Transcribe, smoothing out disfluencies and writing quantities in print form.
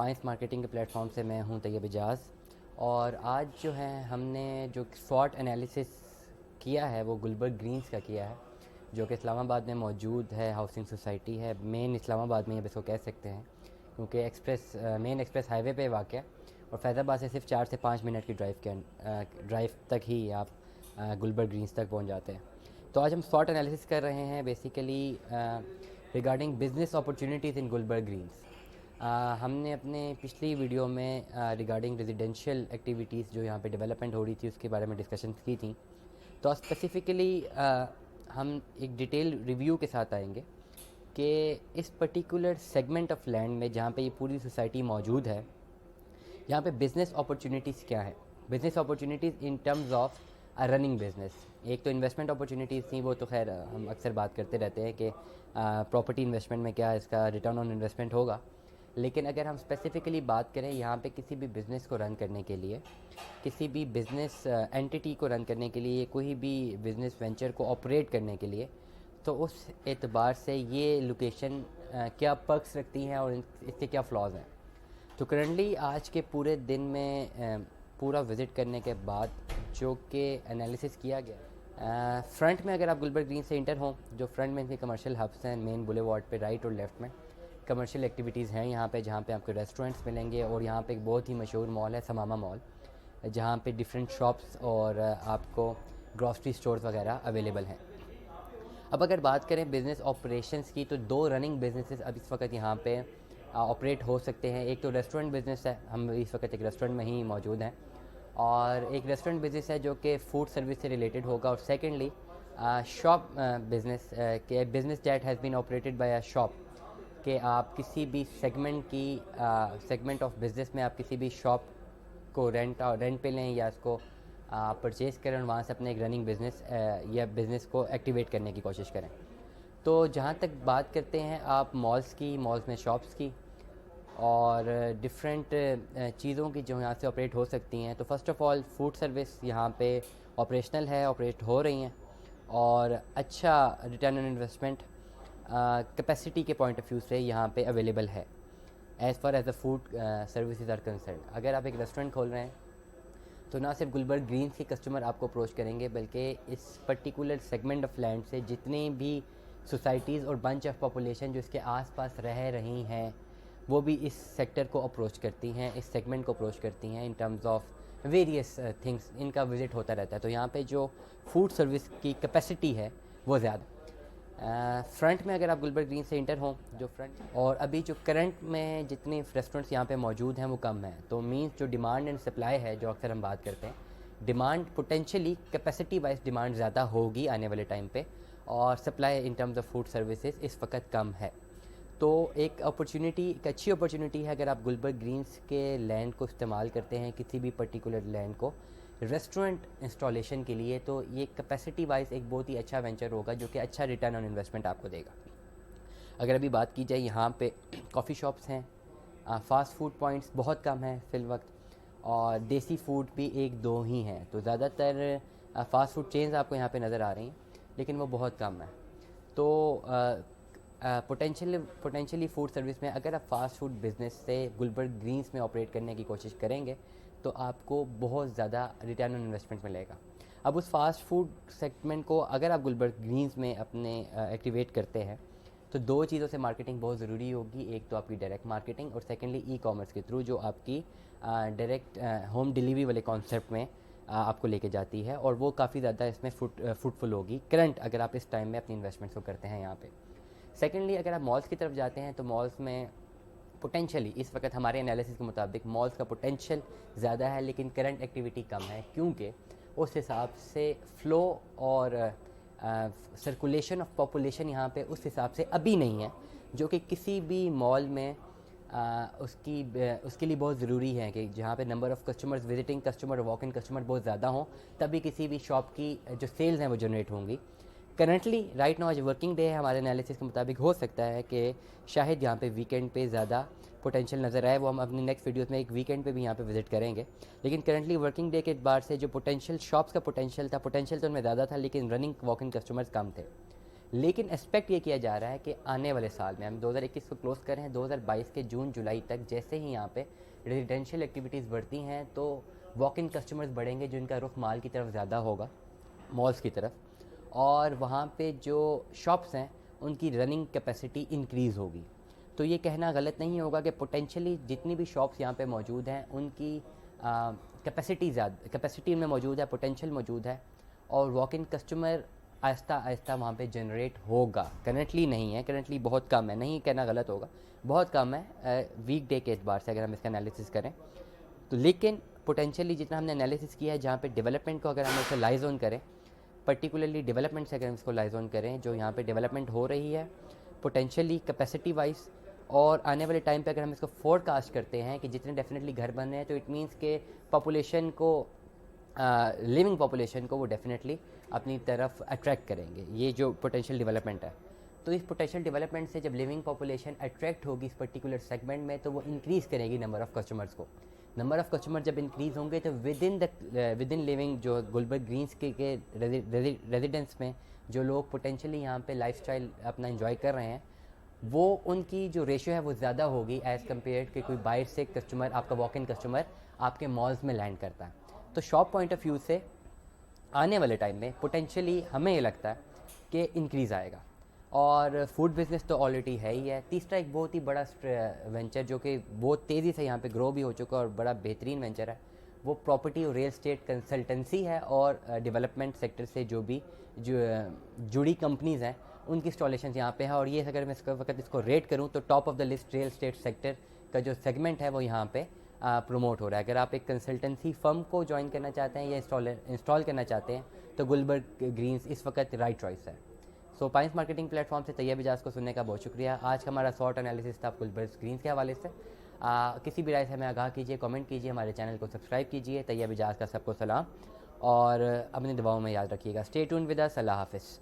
Science marketing کے plate form سے میں ہوں طیب اجاز، اور آج جو ہے ہم نے جو سوٹ انالیسس کیا ہے وہ گلبرگ گرینز کا کیا ہے، جو کہ اسلام آباد میں موجود ہے، ہاؤسنگ سوسائٹی ہے، مین اسلام آباد میں اب اس کو کہہ سکتے ہیں کیونکہ مین ایکسپریس ہائی وے پہ واقع ہے، اور فیض آباد سے صرف 4 سے 5 منٹ کی ڈرائیو تک ہی آپ گلبرگ گرینز تک پہنچ جاتے ہیں۔ تو آج ہم سوٹ انالیسس کر رہے ہیں بیسیکلی ریگارڈنگ بزنس اپرچونیٹیز ان گلبرگ گرینز۔ ہم نے اپنے پچھلی ویڈیو میں ریگارڈنگ ریزیڈینشیل ایکٹیویٹیز جو یہاں پہ ڈیولپمنٹ ہو رہی تھی اس کے بارے میں ڈسکشنز کی تھیں، تو اسپیسیفکلی ہم ایک ڈیٹیل ریویو کے ساتھ آئیں گے کہ اس پرٹیکولر سیگمنٹ آف لینڈ میں جہاں پہ یہ پوری سوسائٹی موجود ہے، یہاں پہ بزنس اپرچونیٹیز کیا ہیں۔ Business opportunities in terms of running business, ایک تو انویسٹمنٹ اپرچونیٹیز تھیں، وہ تو خیر ہم اکثر بات کرتے رہتے ہیں کہ پراپرٹی انویسٹمنٹ میں کیا اس کا ریٹرن آن انویسٹمنٹ ہوگا، لیکن اگر ہم اسپیسیفکلی بات کریں یہاں پہ کسی بھی بزنس کو رن کرنے کے لیے، کسی بھی بزنس اینٹیٹی کو رن کرنے کے لیے، کوئی بھی بزنس وینچر کو آپریٹ کرنے کے لیے، تو اس اعتبار سے یہ لوکیشن کیا پرکس رکھتی ہیں اور اس کے کیا فلاز ہیں۔ تو کرنٹلی آج کے پورے دن میں پورا وزٹ کرنے کے بعد جو کہ انالیسس کیا گیا، فرنٹ میں اگر آپ گلبرگ گرین سے انٹر ہوں، جو فرنٹ میں ان کے کمرشل ہبس ہیں مین بولے وارڈ پہ رائٹ اور لیفٹ میں کمرشل ایکٹیویٹیز ہیں یہاں پہ، جہاں پہ آپ کو ریسٹورنٹس ملیں گے، اور یہاں پہ ایک بہت ہی مشہور مال ہے سماما مال، جہاں پہ ڈفرینٹ شاپس اور آپ کو گروسری سٹورز وغیرہ اویلیبل ہیں۔ اب اگر بات کریں بزنس آپریشنس کی، تو 2 رننگ بزنسز اب اس وقت یہاں پہ آپریٹ ہو سکتے ہیں۔ ایک تو ریسٹورنٹ بزنس ہے، ہم اس وقت ایک ریسٹورنٹ میں ہی موجود ہیں، اور ایک ریسٹورنٹ بزنس ہے جو کہ فوڈ سروس سے ریلیٹڈ ہوگا، اور سیکنڈلی شاپ بزنس کہ business that has been operated by a shop, کہ آپ کسی بھی سیگمنٹ آف بزنس میں آپ کسی بھی شاپ کو رینٹ پہ لیں یا اس کو پرچیز کریں، وہاں سے اپنے ایک رننگ بزنس یا بزنس کو ایکٹیویٹ کرنے کی کوشش کریں۔ تو جہاں تک بات کرتے ہیں آپ مالز میں شاپس کی اور ڈفرینٹ چیزوں کی جو یہاں سے آپریٹ ہو سکتی ہیں، تو first of all food service یہاں پہ آپریشنل ہے، آپریٹ ہو رہی ہیں، اور اچھا ریٹرن آن انویسٹمنٹ کیپیسٹی کے پوائنٹ آف ویو سے یہاں پہ اویلیبل ہے as far as a food services are concerned. اگر آپ ایک ریسٹورنٹ کھول رہے ہیں تو نہ صرف گلبرگ گرینز کے کسٹمر آپ کو اپروچ کریں گے، بلکہ اس پرٹیکولر سیگمنٹ آف لینڈ سے جتنی بھی سوسائٹیز اور بنچ آف پاپولیشن جو اس کے آس پاس رہ رہی ہیں، وہ بھی اس سیکٹر کو اپروچ کرتی ہیں، اس سیگمنٹ کو اپروچ کرتی ہیں in terms of various things, ان کا وزٹ ہوتا رہتا ہے۔ تو یہاں پہ جو فوڈ سروس کی کیپیسٹی ہے وہ زیادہ فرنٹ میں اگر آپ گلبرگ گرین سے انٹر ہوں، جو فرنٹ اور ابھی جو کرنٹ میں جتنے ریسٹورنٹس یہاں پہ موجود ہیں وہ کم ہیں، تو مینس جو ڈیمانڈ اینڈ سپلائی ہے جو اکثر ہم بات کرتے ہیں، demand potentially capacity wise demand زیادہ ہوگی آنے والے ٹائم پہ، اور supply in terms of food services اس وقت کم ہے۔ تو ایک اچھی اپرچونیٹی ہے اگر آپ گلبرگ گرینز کے لینڈ کو استعمال کرتے ہیں، کسی بھی پرٹیکولر لینڈ کو ریسٹورنٹ انسٹالیشن کے لیے، تو یہ کیپیسٹی وائز ایک بہت ہی اچھا وینچر ہوگا جو کہ اچھا ریٹرن آن انویسٹمنٹ آپ کو دے گا۔ اگر ابھی بات کی جائے یہاں پہ کافی شاپس ہیں، فاسٹ فوڈ پوائنٹس بہت کم ہیں فی الوقت، اور دیسی فوڈ بھی 1-2 ہی ہیں، تو زیادہ تر فاسٹ فوڈ چینز آپ کو یہاں پہ نظر آ رہی ہیں، لیکن وہ بہت کم ہیں۔ تو پوٹینشلی فوڈ سروس میں اگر آپ فاسٹ فوڈ بزنس سے گلبرگ گرینز میں آپریٹ کرنے کی کوشش کریں گے تو آپ کو بہت زیادہ ریٹرن آن انویسٹمنٹ ملے گا۔ اب اس فاسٹ فوڈ سیگمنٹ کو اگر آپ گلبرگ گرینز میں اپنے ایکٹیویٹ کرتے ہیں تو 2 چیزوں سے مارکیٹنگ بہت ضروری ہوگی، ایک تو آپ کی ڈائریکٹ مارکیٹنگ، اور سیکنڈلی ای کامرس کے تھرو جو آپ کی ڈائریکٹ ہوم ڈیلیوری والے کانسیپٹ میں آپ کو لے کے جاتی ہے، اور وہ کافی زیادہ اس میں فروٹفل ہوگی کرنٹ اگر آپ اس ٹائم میں اپنی انویسٹمنٹس کو کرتے ہیں یہاں پہ۔ سیکنڈلی اگر آپ مالز کی طرف جاتے ہیں تو مالز میں پوٹینشلی اس وقت ہمارے انالیسس کے مطابق مالز کا پوٹینشیل زیادہ ہے، لیکن کرنٹ ایکٹیویٹی کم ہے، کیونکہ اس حساب سے فلو اور سرکولیشن آف پاپولیشن یہاں پہ اس حساب سے ابھی نہیں ہے، جو کہ کسی بھی مال میں اس کے لیے بہت ضروری ہے کہ جہاں پہ number of customers, visiting customer, walk in customer بہت زیادہ ہوں، تبھی کسی بھی شاپ کی جو سیلز ہیں وہ جنریٹ ہوں گی۔ کرنٹلی رائٹ ناؤ آج ورکنگ ڈے ہے، ہمارے انالیسس کے مطابق ہو سکتا ہے کہ شاید یہاں پہ ویکینڈ پہ زیادہ پوٹینشیل نظر آئے، وہ ہم اپنی نیکسٹ ویڈیوز میں ایک ویکینڈ پہ بھی یہاں پہ وزٹ کریں گے، لیکن کرنٹلی ورکنگ ڈے کے اعتبار سے جو پوٹینشیل شاپس کا پوٹینشیل تھا، پوٹینشیل تو ان میں زیادہ تھا، لیکن رننگ واک ان کسٹمرز کم تھے۔ لیکن ایکسپیکٹ یہ کیا جا رہا ہے کہ آنے والے سال میں ہم 2021 کو کلوز کر رہے ہیں، 2022 کے جون جولائی تک جیسے ہی یہاں پہ ریزیڈینشیل ایکٹیویٹیز بڑھتی ہیں تو واک ان کسٹمرز بڑھیں گے، جن کا رخ مال کی طرف زیادہ ہوگا، مالز کی طرف، اور وہاں پہ جو شاپس ہیں ان کی رننگ کیپیسٹی انکریز ہوگی. تو یہ کہنا غلط نہیں ہوگا کہ پوٹینشلی جتنی بھی شاپس یہاں پہ موجود ہیں ان کی کیپیسٹی میں موجود ہے، پوٹینشیل موجود ہے، اور واک ان کسٹمر آہستہ آہستہ وہاں پہ جنریٹ ہوگا. کرنٹلی نہیں ہے، کرنٹلی بہت کم ہے، نہیں کہنا غلط ہوگا، بہت کم ہے ویک ڈے کے اعتبار سے اگر ہم اس کا انالیسس کریں تو. لیکن پوٹینشیلی جتنا ہم نے انالیسس کیا ہے، جہاں پہ ڈیولپمنٹ کو اگر ہم اسے لائز آن کریں، پرٹیکولرلی ڈیولپمنٹ سے اگر ہم اس کو لائز آن کریں، جو یہاں پہ ڈیولپمنٹ ہو رہی ہے پوٹینشیلی کیپیسٹی وائز، اور آنے والے ٹائم پہ اگر ہم اس کو فور کاسٹ کرتے ہیں کہ جتنے ڈیفینیٹلی گھر بن رہے ہیں، تو اٹ مینس کہ پاپولیشن کو، لیونگ پاپولیشن کو وہ ڈیفینیٹلی اپنی طرف اٹریکٹ کریں گے. یہ جو پوٹینشیل ڈیولپمنٹ ہے، تو اس پوٹینشیل ڈیولپمنٹ سے جب لیونگ پاپولیشن اٹریکٹ ہوگی اس پرٹیکولر سیگمنٹ میں، تو وہ انکریز کرے گی نمبر آف کسٹمرز کو. نمبر آف کسٹمر جب انکریز ہوں گے تو ود ان لیونگ جو گلبرگ گرینز کے ریزیڈنس میں جو لوگ پوٹینشیلی یہاں پہ لائف اسٹائل اپنا انجوائے کر رہے ہیں، وہ ان کی جو ریشو ہے وہ زیادہ ہوگی ایز کمپیئر کہ کوئی باہر سے کسٹمر، آپ کا واک ان کسٹمر آپ کے مالز میں لینڈ کرتا ہے. تو شاپ پوائنٹ آف ویو سے آنے والے ٹائم میں پوٹینشیلی ہمیں یہ لگتا ہے کہ انکریز آئے گا. اور فوڈ بزنس تو آلریڈی ہے ہی ہے. تیسرا ایک بہت ہی بڑا وینچر جو کہ بہت تیزی سے یہاں پہ گرو بھی ہو چکا اور بڑا بہترین وینچر ہے، وہ پراپرٹی اور ریل اسٹیٹ کنسلٹنسی ہے، اور ڈیولپمنٹ سیکٹر سے جو بھی جڑی کمپنیز ہیں ان کی انسٹالیشنز یہاں پہ ہے. اور یہ اگر میں اس وقت اس کو ریٹ کروں تو top of the list real estate sector کا جو سیگمنٹ ہے وہ یہاں پہ پروموٹ ہو رہا ہے. اگر آپ ایک کنسلٹنسی فرم کو جوائن کرنا چاہتے ہیں یا انسٹال کرنا چاہتے ہیں تو گلبرگ گرینز اس وقت رائٹ چوائس ہے. سو پائنس مارکیٹنگ پلیٹ فارم سے طیب اجاز کو سننے کا بہت شکریہ. آج کا ہمارا شارٹ انالیسس تھا گلبرگ گرینز کے حوالے سے. کسی بھی رائے سے ہمیں آگاہ کیجیے، کامنٹ کیجیے، ہمارے چینل کو سبسکرائب کیجیے. طیب اجاز کا سب کو سلام، اور اپنی دعاؤں میں یاد رکھیے گا. Stay tuned with us. اللہ حافظ.